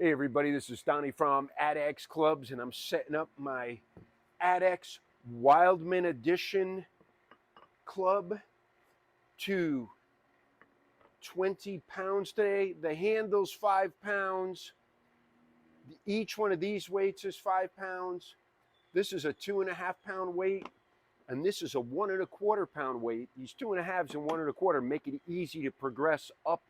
Hey everybody, this is Donnie from Adex Clubs, and I'm setting up my Adex Wildman Edition club to 20 pounds today. The handle's 5 pounds. Each one of these weights is 5 pounds. This is a 2.5 pound weight, and this is a 1.25 pound weight. These 2.5s and 1.25 make it easy to progress up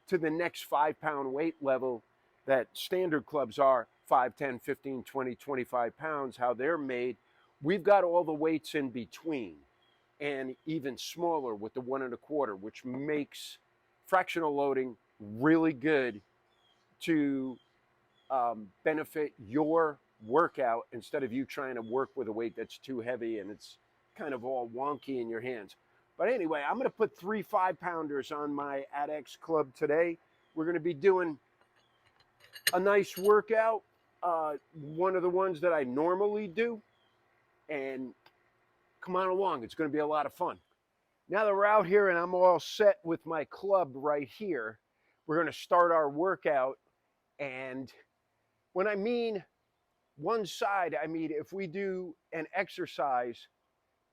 to the next 5 pound weight level that standard clubs are 5, 10, 15, 20, 25 pounds, how they're made. We've got all the weights in between and even smaller with the 1.25, which makes fractional loading really good to benefit your workout instead of you trying to work with a weight that's too heavy and it's kind of all wonky in your hands. But anyway, I'm going to put 3 5-pounders on my Adex club today. We're going to be doing a nice workout, one of the ones that I normally do, and come on along. It's going to be a lot of fun. Now that we're out here and I'm all set with my club right here, we're going to start our workout. And when I mean one side, I mean if we do an exercise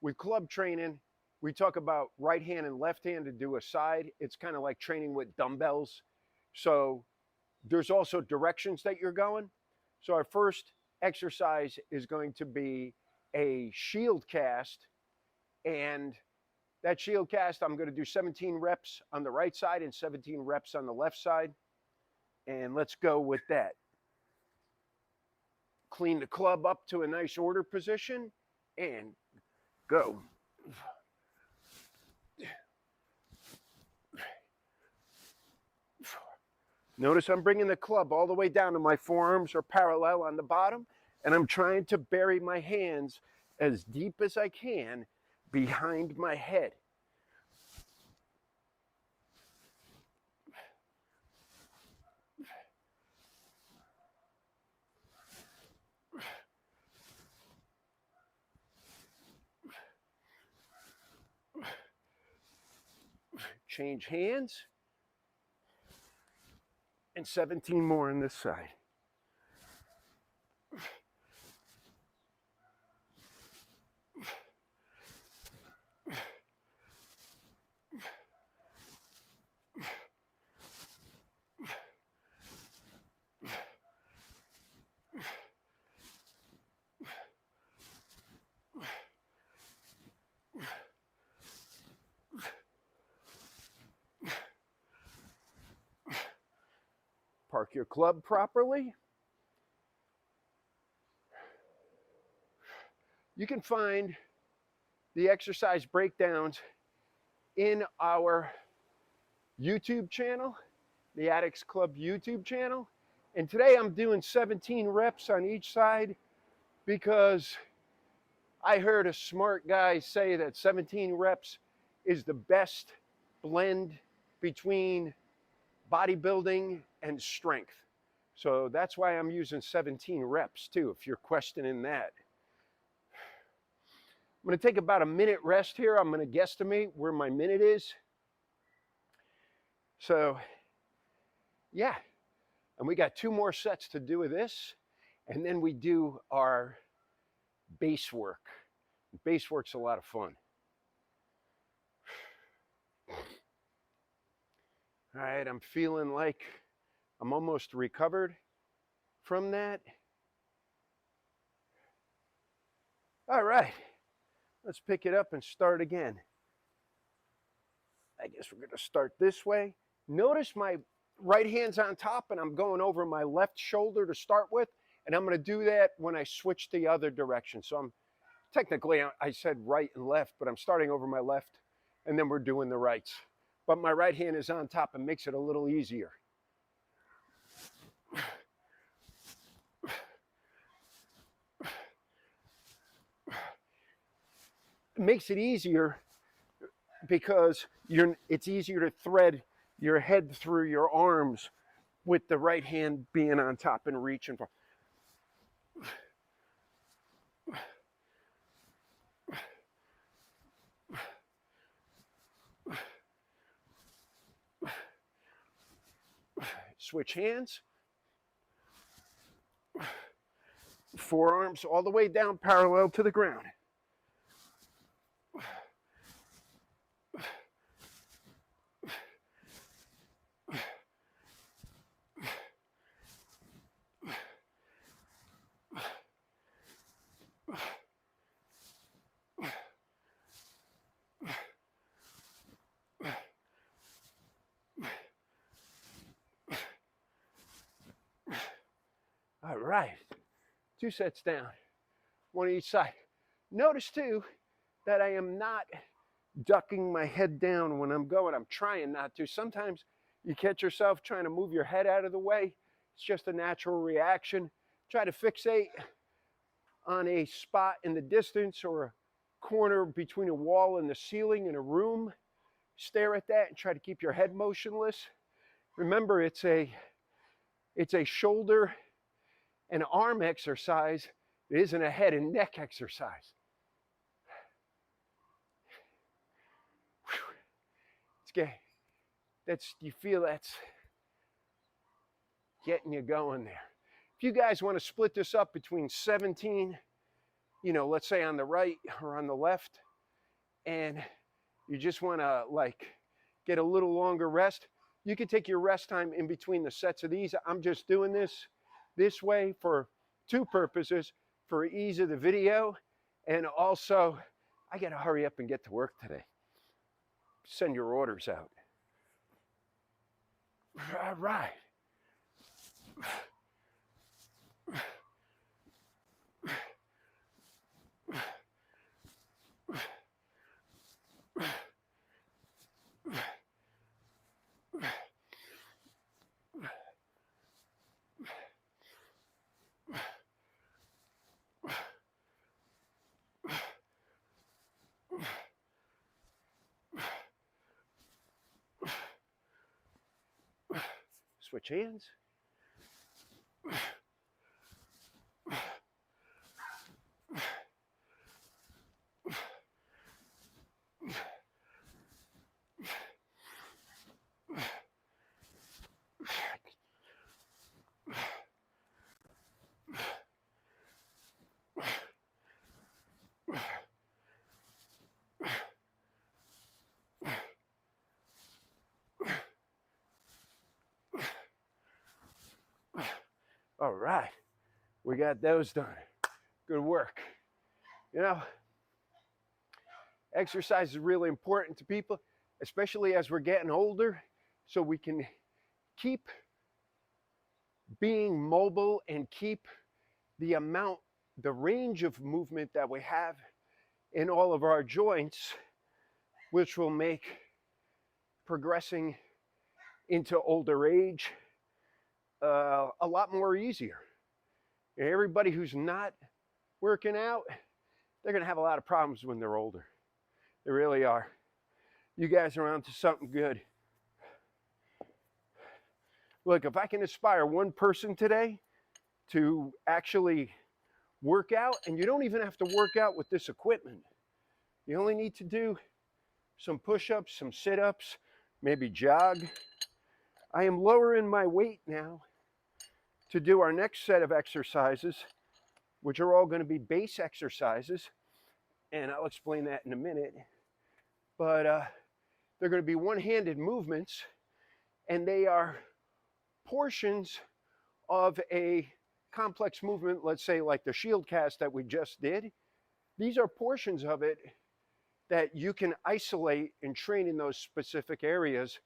with club training, we talk about right hand and left hand to do a side. It's kind of like training with dumbbells. So there's also directions that you're going. So our first exercise is going to be a shield cast. And that shield cast, I'm going to do 17 reps on the right side and 17 reps on the left side. And let's go with that. Clean the club up to a nice order position and go. Notice I'm bringing the club all the way down to my forearms are parallel on the bottom, and I'm trying to bury my hands as deep as I can behind my head. Change hands, and 17 more on this side. Park your club properly. You can find the exercise breakdowns in our YouTube channel, the Adex Club YouTube channel. And today I'm doing 17 reps on each side because I heard a smart guy say that 17 reps is the best blend between bodybuilding and strength. So that's why I'm using 17 reps too, if you're questioning that. I'm going to take about a minute rest here. I'm going to guesstimate where my minute is. So, yeah. And we got 2 more sets to do with this. And then we do our base work. Base work's a lot of fun. All right, I'm feeling like I'm almost recovered from that. All right, let's pick it up and start again. I guess we're going to start this way. Notice my right hand's on top and I'm going over my left shoulder to start with. And I'm going to do that when I switch the other direction. So I'm technically, I said right and left, but I'm starting over my left and then we're doing the rights. But my right hand is on top and makes it a little easier. It makes it easier because it's easier to thread your head through your arms with the right hand being on top and reaching for. Switch hands. Forearms all the way down parallel to the ground. All right, 2 sets down, 1 each side. Notice too that I am not ducking my head down when I'm going. I'm trying not to. Sometimes you catch yourself trying to move your head out of the way. It's just a natural reaction. Try to fixate on a spot in the distance or a corner between a wall and the ceiling in a room. Stare at that and try to keep your head motionless. Remember, it's a shoulder and arm exercise. It isn't a head and neck exercise. You feel that's getting you going there. If you guys want to split this up between 17, let's say on the right or on the left, and you just want to get a little longer rest, you can take your rest time in between the sets of these. I'm just doing this way for 2 purposes: for ease of the video, and also I got to hurry up and get to work today. Send your orders out. All right. Switch hands. All right, we got those done. Good work. Exercise is really important to people, especially as we're getting older, so we can keep being mobile and keep the range of movement that we have in all of our joints, which will make progressing into older age a lot more easier. Everybody who's not working out, they're going to have a lot of problems when they're older. They really are. You guys are onto something good. Look, if I can inspire one person today to actually work out, and you don't even have to work out with this equipment. You only need to do some push-ups, some sit-ups, maybe jog. I am lowering my weight now to do our next set of exercises, which are all going to be base exercises, and I'll explain that in a minute. But they're going to be one-handed movements, and they are portions of a complex movement, let's say like the shield cast that we just did. These are portions of it that you can isolate and train in those specific areas.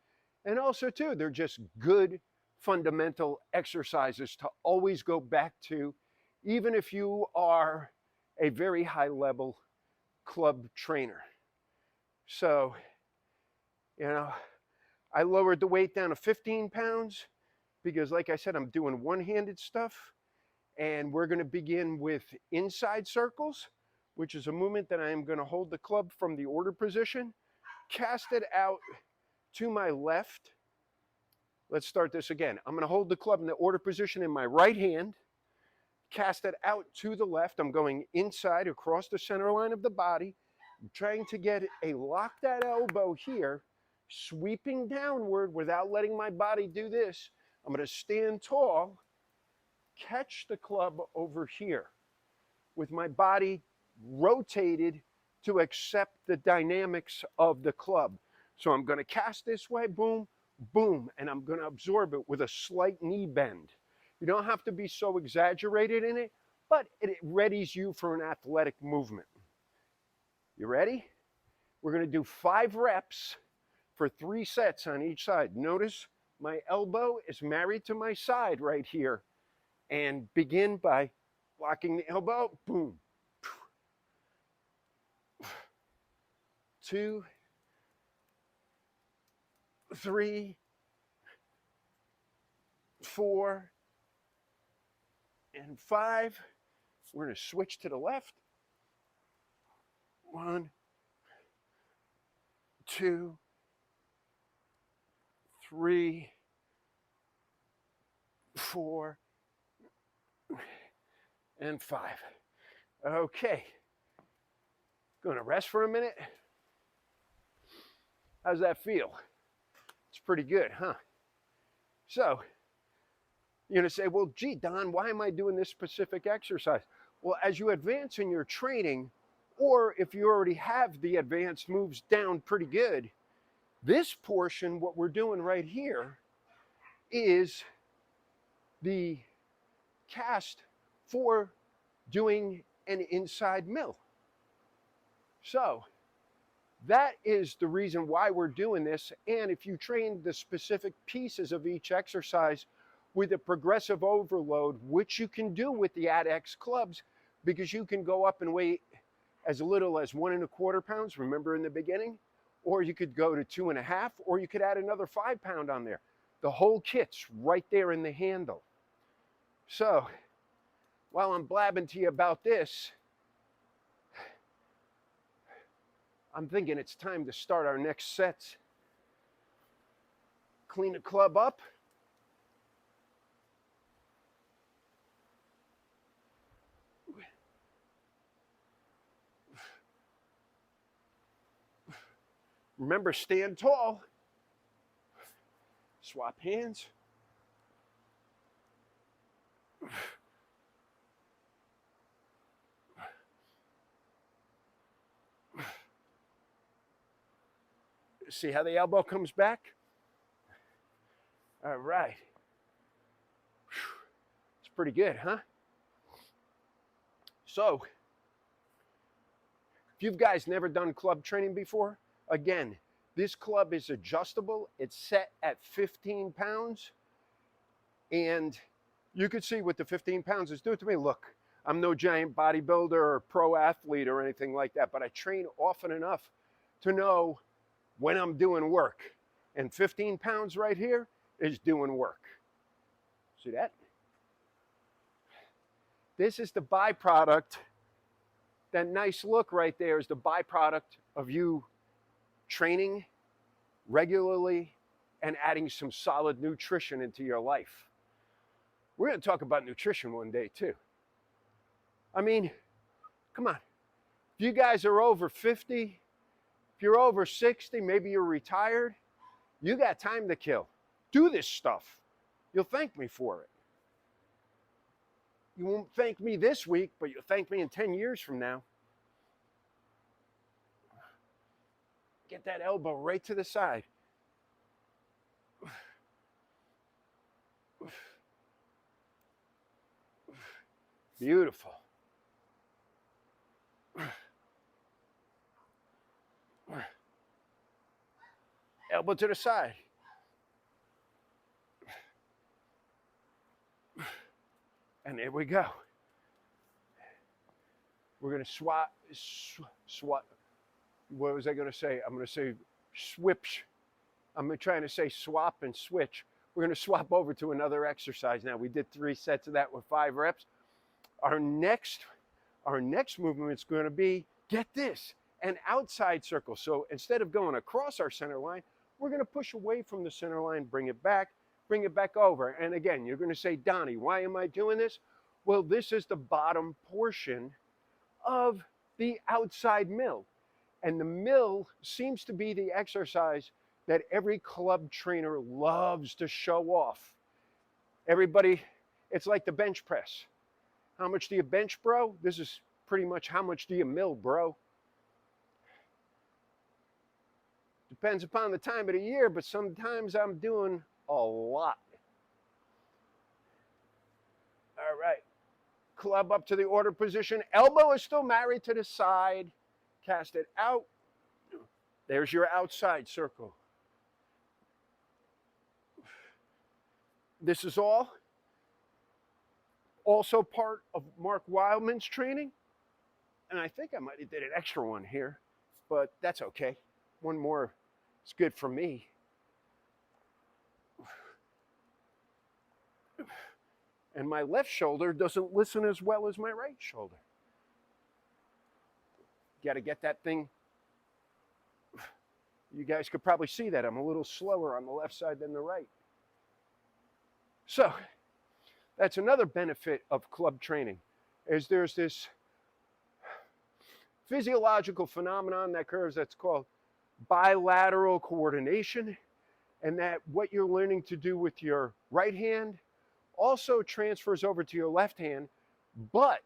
And also too, they're just good fundamental exercises to always go back to, even if you are a very high level club trainer. So, I lowered the weight down to 15 pounds because, like I said, I'm doing one-handed stuff, and we're going to begin with inside circles, which is a movement that I am going to hold the club from the order position, cast it out to my left. Let's start this again. I'm going to hold the club in the order position in my right hand, cast it out to the left. I'm going inside across the center line of the body. I'm trying to get a locked out elbow here, sweeping downward without letting my body do this. I'm going to stand tall, catch the club over here with my body rotated to accept the dynamics of the club. So I'm going to cast this way, boom, boom, and I'm going to absorb it with a slight knee bend. You don't have to be so exaggerated in it, but it readies you for an athletic movement. You ready? We're going to do 5 reps for 3 sets on each side. Notice my elbow is married to my side right here. And begin by locking the elbow, boom. 2, 3, 4, and 5. We're going to switch to the left. 1, 2, 3, 4, and 5. Okay. Going to rest for a minute. How's that feel? It's pretty good, huh? So, you're going to say, well, gee, Don, why am I doing this specific exercise? Well, as you advance in your training, or if you already have the advanced moves down pretty good, this portion, what we're doing right here, is the cast for doing an inside mill. So that is the reason why we're doing this. And if you train the specific pieces of each exercise with a progressive overload, which you can do with the Adex clubs, because you can go up and weigh as little as 1 1/4 pounds, remember in the beginning, or you could go to 2.5, or you could add another 5 pound on there. The whole kit's right there in the handle. So while I'm blabbing to you about this, I'm thinking it's time to start our next sets. Clean the club up. Remember, stand tall. Swap hands. See how the elbow comes back? All right. It's pretty good, huh? So, if you guys never done club training before, again, this club is adjustable. It's set at 15 pounds. And you could see what the 15 pounds is doing to me. Look, I'm no giant bodybuilder or pro athlete or anything like that, but I train often enough to know when I'm doing work. And 15 pounds right here is doing work. See that? This is the byproduct. That nice look right there is the byproduct of you training regularly and adding some solid nutrition into your life. We're going to talk about nutrition one day too. I mean, come on. If you guys are over 50, if you're over 60, maybe you're retired, you got time to kill. Do this stuff. You'll thank me for it. You won't thank me this week, but you'll thank me in 10 years from now. Get that elbow right to the side. Beautiful. Elbow to the side. And there we go. We're going to swap. What was I going to say? I'm going to say switch. I'm trying to say swap and switch. We're going to swap over to another exercise now. We did 3 sets of that with 5 reps. Our next movement is going to be, get this, an outside circle. So instead of going across our center line, we're going to push away from the center line, bring it back over. And again, you're going to say, Donnie, why am I doing this? Well, this is the bottom portion of the outside mill. And the mill seems to be the exercise that every club trainer loves to show off. Everybody It's like the bench press. How much do you bench, bro? This is pretty much how much do you mill, bro? Depends upon the time of the year, but sometimes I'm doing a lot. All right. Club up to the order position. Elbow is still married to the side. Cast it out. There's your outside circle. This is all also part of Mark Wildman's training. And I think I might have did an extra one here, but that's okay. One more is good for me. And my left shoulder doesn't listen as well as my right shoulder. Got to get that thing. You guys could probably see that I'm a little slower on the left side than the right. So that's another benefit of club training, is there's this physiological phenomenon that occurs that's called bilateral coordination, and that what you're learning to do with your right hand also transfers over to your left hand, but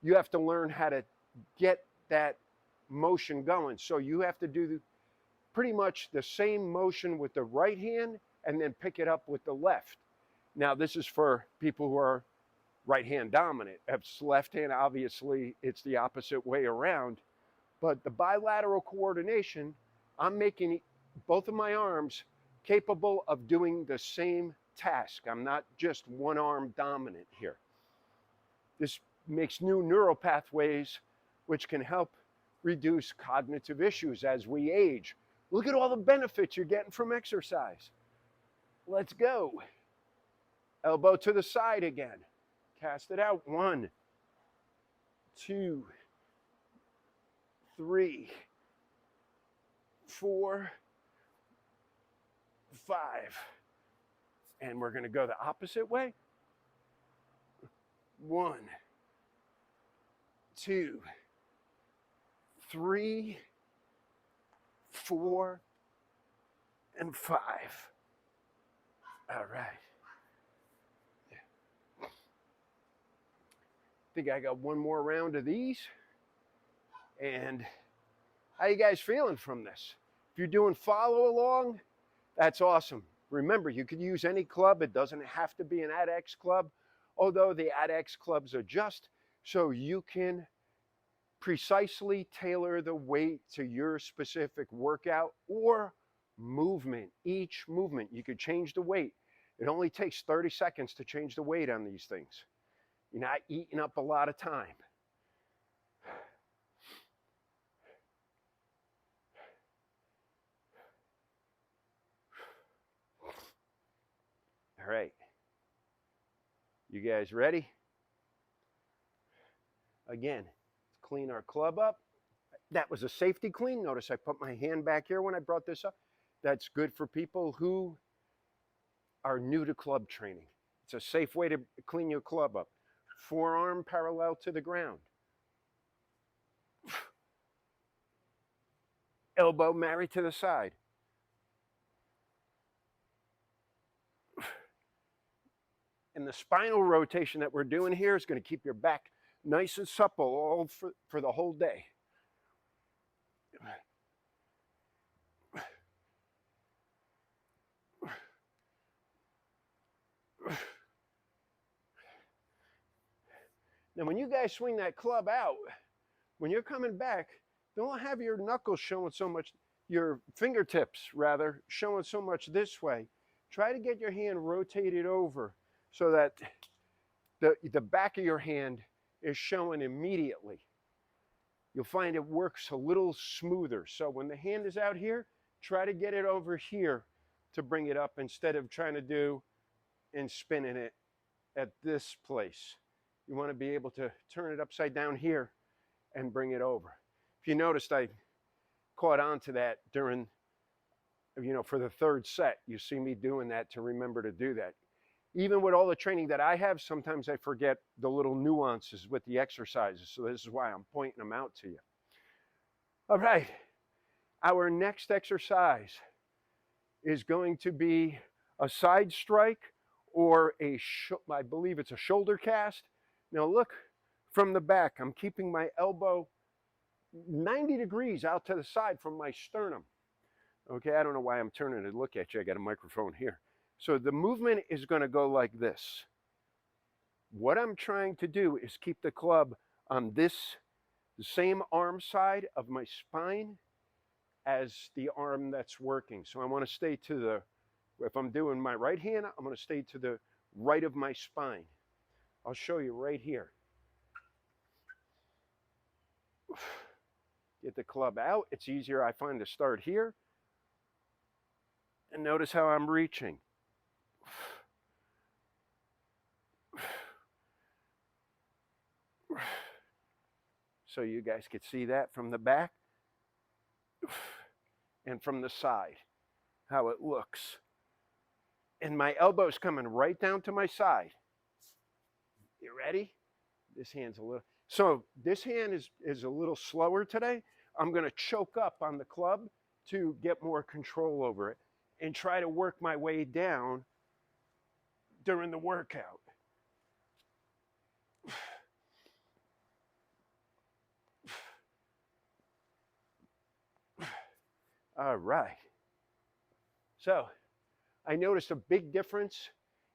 you have to learn how to get that motion going. So you have to do pretty much the same motion with the right hand and then pick it up with the left. Now, this is for people who are right hand dominant. If it's left hand, obviously it's the opposite way around. But the bilateral coordination, I'm making both of my arms capable of doing the same task. I'm not just one arm dominant here. This makes new neural pathways, which can help reduce cognitive issues as we age. Look at all the benefits you're getting from exercise. Let's go. Elbow to the side again. Cast it out. 1, 2, 3, 4, 5. And we're going to go the opposite way. 1, 2, 3, 4, and 5. All right. I think I got one more round of these. And how you guys feeling from this? If you're doing follow along, that's awesome. Remember, you could use any club. It doesn't have to be an Adex club, although the Adex clubs adjust so you can precisely tailor the weight to your specific workout or movement. Each movement, you could change the weight. It only takes 30 seconds to change the weight on these things. You're not eating up a lot of time. All right. You guys ready? Again, let's clean our club up. That was a safety clean. Notice I put my hand back here when I brought this up. That's good for people who are new to club training. It's a safe way to clean your club up. Forearm parallel to the ground. Elbow married to the side. And the spinal rotation that we're doing here is going to keep your back nice and supple all for the whole day. Now, when you guys swing that club out, when you're coming back, don't have your knuckles showing so much, your fingertips rather, showing so much this way. Try to get your hand rotated over so that the back of your hand is showing immediately. You'll find it works a little smoother. So when the hand is out here, try to get it over here to bring it up instead of trying to do and spinning it at this place. You want to be able to turn it upside down here and bring it over. If you noticed, I caught on to that during, for the third set. You see me doing that to remember to do that. Even with all the training that I have, sometimes I forget the little nuances with the exercises. So this is why I'm pointing them out to you. All right. Our next exercise is going to be a side strike or I believe it's a shoulder cast. Now look from the back, I'm keeping my elbow 90 degrees out to the side from my sternum. Okay, I don't know why I'm turning to look at you. I got a microphone here. So the movement is going to go like this. What I'm trying to do is keep the club on the same arm side of my spine as the arm that's working. So I want to stay to the, if I'm doing my right hand, I'm going to stay to the right of my spine. I'll show you right here. Get the club out. It's easier, I find, to start here. And notice how I'm reaching. So you guys could see that from the back and from the side, how it looks. And my elbow's coming right down to my side. You ready? This hand's a little, so this hand is a little slower today. I'm gonna choke up on the club to get more control over it and try to work my way down during the workout. All right. So I noticed a big difference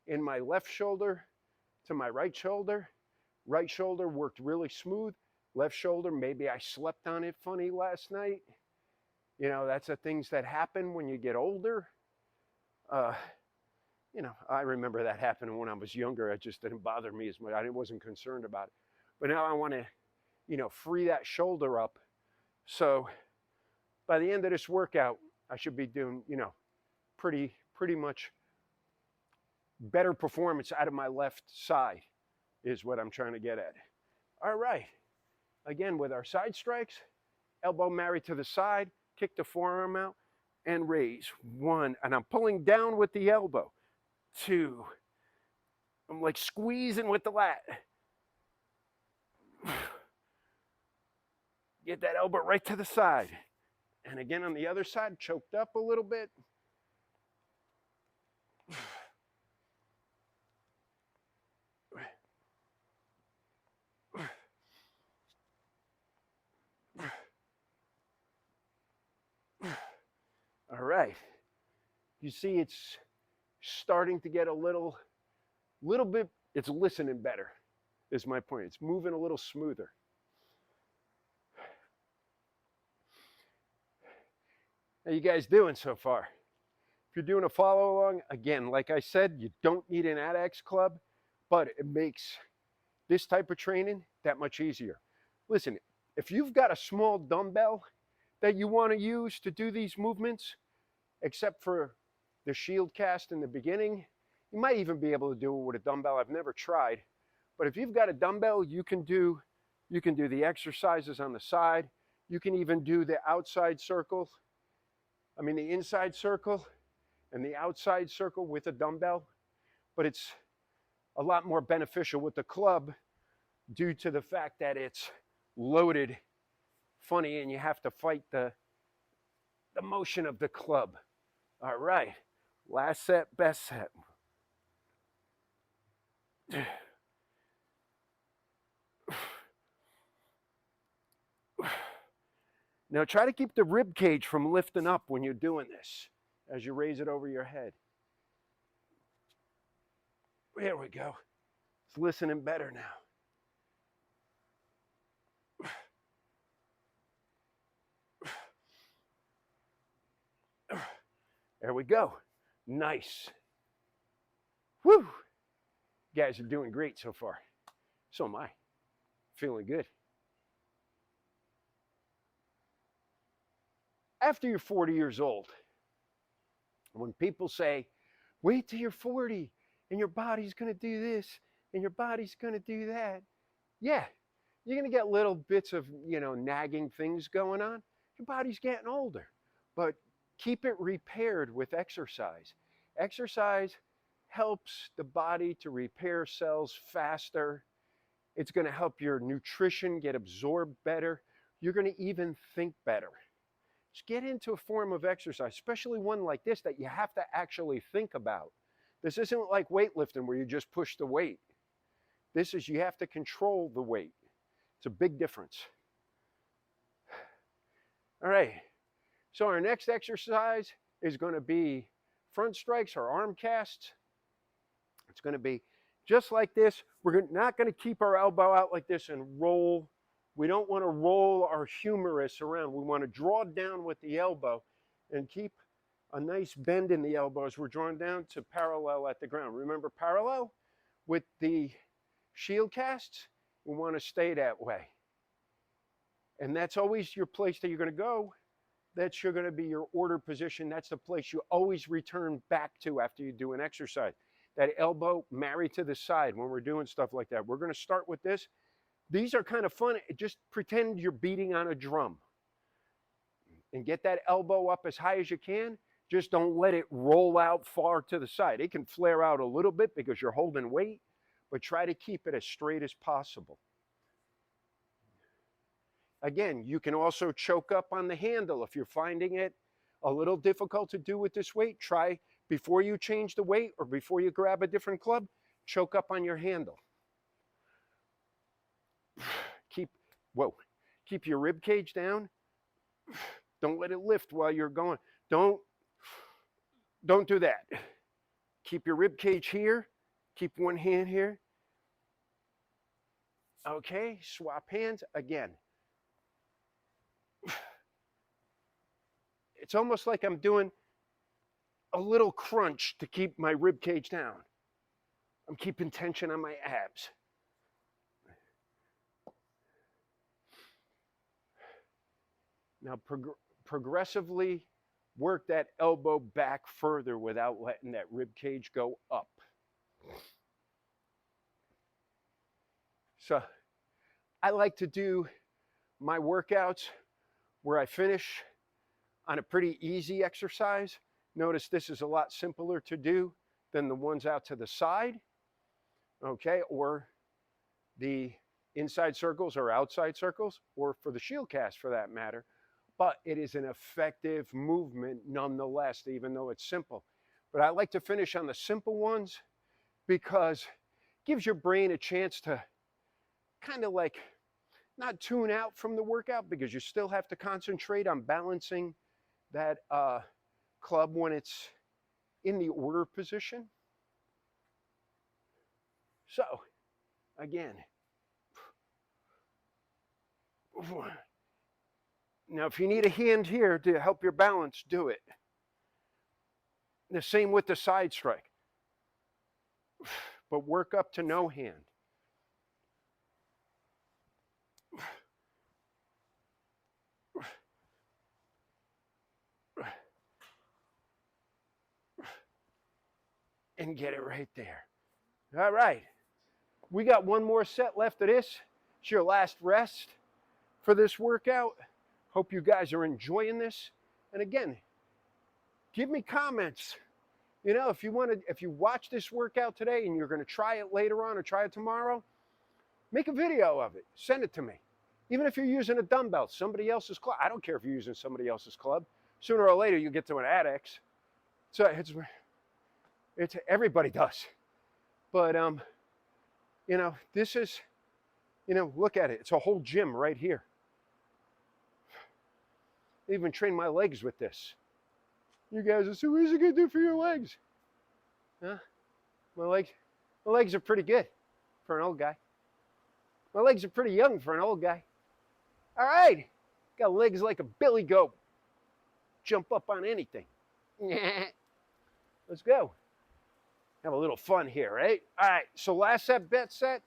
in my left shoulder to my right shoulder. Right shoulder worked really smooth. Left shoulder, maybe I slept on it funny last night. You know, that's the things that happen when you get older. You know, I remember that happening when I was younger. It just didn't bother me as much. I wasn't concerned about it. But now I want to, you know, free that shoulder up. So by the end of this workout, I should be doing, you know, pretty much better performance out of my left side is what I'm trying to get at. All right. Again, with our side strikes, elbow married to the side, kick the forearm out, and raise. 1, and I'm pulling down with the elbow. 2, I'm like squeezing with the lat. Get that elbow right to the side. And again on the other side, choked up a little bit. All right. You see it's starting to get a little bit, it's listening better, is my point. It's moving a little smoother. How you guys doing so far? If you're doing a follow along, again, like I said, you don't need an Adex club, but it makes this type of training that much easier. Listen, if you've got a small dumbbell that you want to use to do these movements, except for the shield cast in the beginning, you might even be able to do it with a dumbbell. I've never tried, but if you've got a dumbbell, you can do the exercises on the side. You can even do the outside circle. I mean, the inside circle and the outside circle with a dumbbell, but it's a lot more beneficial with the club due to the fact that it's loaded funny and you have to fight the motion of the club. All right, last set, best set. Now try to keep the rib cage from lifting up when you're doing this as you raise it over your head. There we go. It's listening better now. There we go. Nice. Woo! You guys are doing great so far. So am I. Feeling good. After you're 40 years old, when people say, wait till you're 40 and your body's going to do this and your body's going to do that. Yeah, you're going to get little bits of, you know, nagging things going on. Your body's getting older, but keep it repaired with exercise. Exercise helps the body to repair cells faster. It's going to help your nutrition get absorbed better. You're going to even think better. Just get into a form of exercise, especially one like this that you have to actually think about. This isn't like weightlifting where you just push the weight. This is you have to control the weight. It's a big difference. All right. So our next exercise is going to be front strikes or arm casts. It's going to be just like this. We're not going to keep our elbow out like this and roll. We don't want to roll our humerus around. We want to draw down with the elbow and keep a nice bend in the elbow as we're drawing down to parallel at the ground. Remember parallel with the shield casts? We want to stay that way. And that's always your place that you're going to go. That's going to be your order position. That's the place you always return back to after you do an exercise. That elbow married to the side when we're doing stuff like that. We're going to start with this. These are kind of fun. Just pretend you're beating on a drum. And get that elbow up as high as you can. Just don't let it roll out far to the side. It can flare out a little bit because you're holding weight, but try to keep it as straight as possible. Again, you can also choke up on the handle. If you're finding it a little difficult to do with this weight, try before you change the weight or before you grab a different club, choke up on your handle. Keep your rib cage down. Don't let it lift while you're going. Don't do that. Keep your rib cage here. Keep one hand here. Okay, swap hands again. It's almost like I'm doing a little crunch to keep my rib cage down. I'm keeping tension on my abs. Now progressively work that elbow back further without letting that rib cage go up. So I like to do my workouts where I finish on a pretty easy exercise. Notice this is a lot simpler to do than the ones out to the side, okay, or the inside circles or outside circles, or for the shield cast for that matter. But it is an effective movement nonetheless, even though it's simple. But I like to finish on the simple ones because it gives your brain a chance to kind of like not tune out from the workout, because you still have to concentrate on balancing that club when it's in the order position. So, again. Now, if you need a hand here to help your balance, do it. The same with the side strike. But work up to no hand. And get it right there. All right. We got one more set left of this. It's your last rest for this workout. Hope you guys are enjoying this. And again, give me comments. You know, if you watch this workout today and you're going to try it later on or try it tomorrow, make a video of it. Send it to me. Even if you're using a dumbbell, somebody else's club. I don't care if you're using somebody else's club. Sooner or later, you get to an Adex. So it's everybody does. But, you know, this is, you know, look at it. It's a whole gym right here. I even train my legs with this. You guys are so, what is it going to do for your legs? Huh? My legs are pretty good for an old guy. My legs are pretty young for an old guy. All right. Got legs like a billy goat. Jump up on anything. Let's go. Have a little fun here, right? All right, so last set, bet set,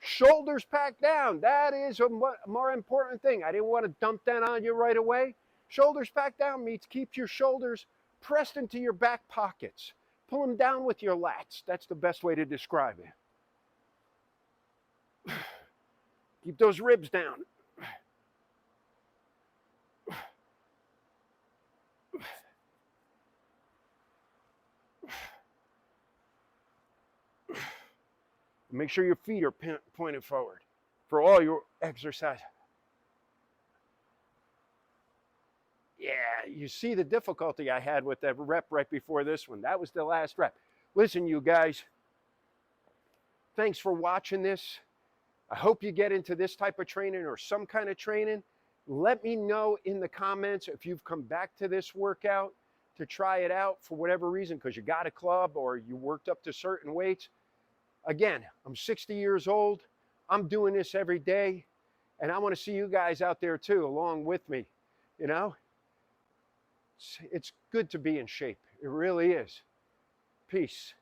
shoulders packed down. That is a more important thing. I didn't want to dump that on you right away. Shoulders packed down means keep your shoulders pressed into your back pockets. Pull them down with your lats. That's the best way to describe it. Keep those ribs down. Make sure your feet are pointed forward for all your exercise. Yeah, you see the difficulty I had with that rep right before this one. That was the last rep. Listen, you guys, thanks for watching this. I hope you get into this type of training or some kind of training. Let me know in the comments if you've come back to this workout to try it out for whatever reason, because you got a club or you worked up to certain weights. Again, I'm 60 years old. I'm doing this every day, and I want to see you guys out there too, along with me. You know, it's good to be in shape. It really is. Peace.